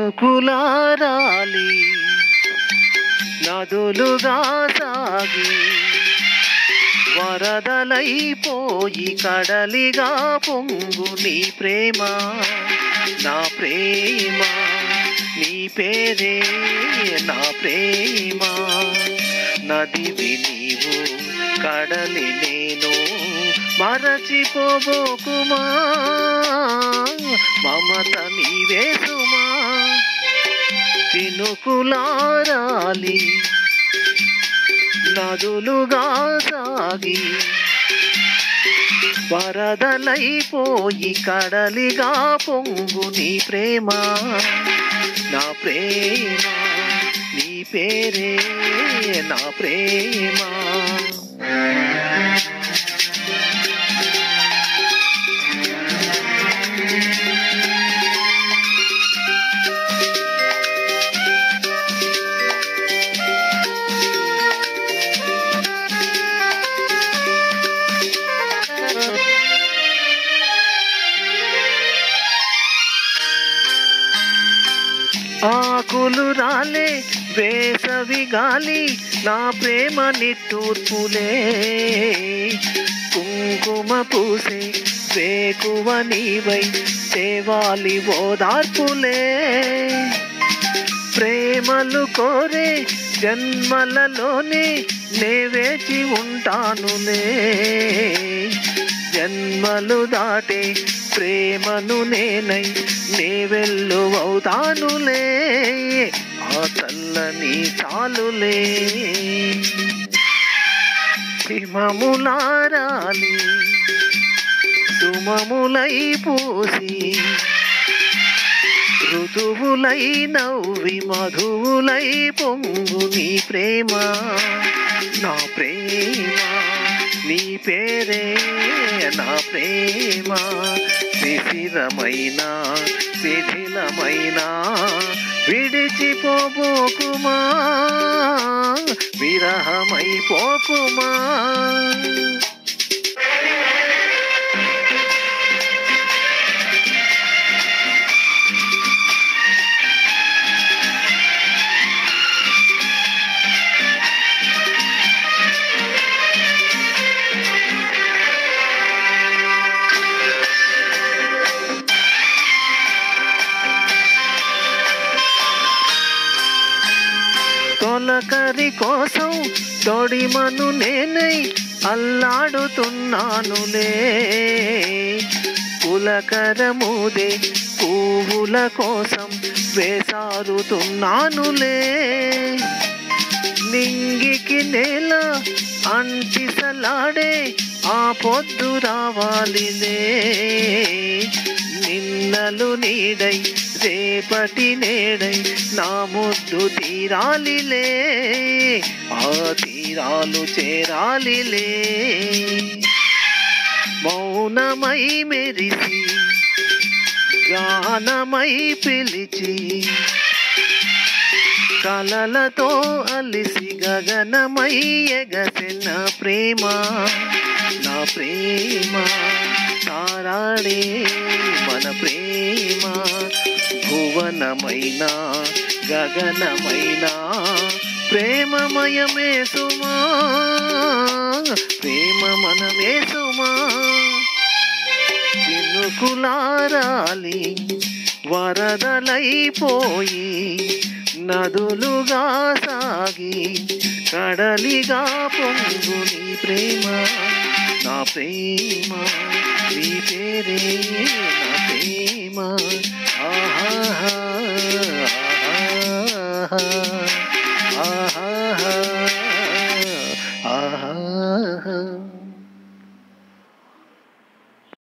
చినుకులారాలి నదులుగా సాగి వరదలైపోయి కడలిగా పొంగు నీ ప్రేమ నా ప్రేమ నీ పేరే నా ప్రేమ నదివి నీవు కడలి నేను మరచిపోబోకుమా మమత నీవే సుమా చినుకులారాలి నదులుగా సాగి వరదలైపోయి కడలిగా పొంగు నీ ప్రేమ నా ప్రేమ నీ పేరే నా ప్రేమ ఆకులు రాలే వేసవి గాలి నా ప్రేమ నిట్టూర్పులే కుంకుమ పూసే వేకువ నీవై సేవాలి ఓదార్పులే ప్రేమలు కోరే జన్మలలోనే నే వేచి ఉంటానులే జన్మలు దాటే ప్రేమను నేనై నే వెల్లువవుతానులే ఆ చల్లని చాలులే హిమములారాలి సుమములై పూసి ఋతువులై నవ్వి మధువులై పొంగు నీ ప్రేమ నా ప్రేమ నీ పేరే నా ప్రేమ శిశిరమైన శిథిలమైన విడిచిపోబోకుమా విరహమైపోకుమా తొలకరి కోసం తొడిమను నేనై అల్లాడుతున్నానులే పులకరముదే పువ్వుల కోసం వేసారుతున్నానులే నింగికి నేల అంటిసలాడే ఆ పొద్దు రావాలిలే నిన్నలు నీడై రేపటి నేడై నా ముద్దు తీరాలిలే ఆ తీరాలు చేరాలిలే మౌనమై మెరిసి గానమై పిలిచి కలలతో అలిసి గగనమై ఎగసిన ప్రేమ నా ప్రేమ తారాడే మన ప్రేమ భువనమైన గగనమైన ప్రేమమయమే సుమా ప్రేమ మనమే సుమా చినుకులారాలి వరదలైపోయి నదులుగా సాగి కడలిగా పొంగు నీ ప్రేమ నా ప్రేమ నీ పేరే నా ప్రేమ ఆహా ఆహా ఆహా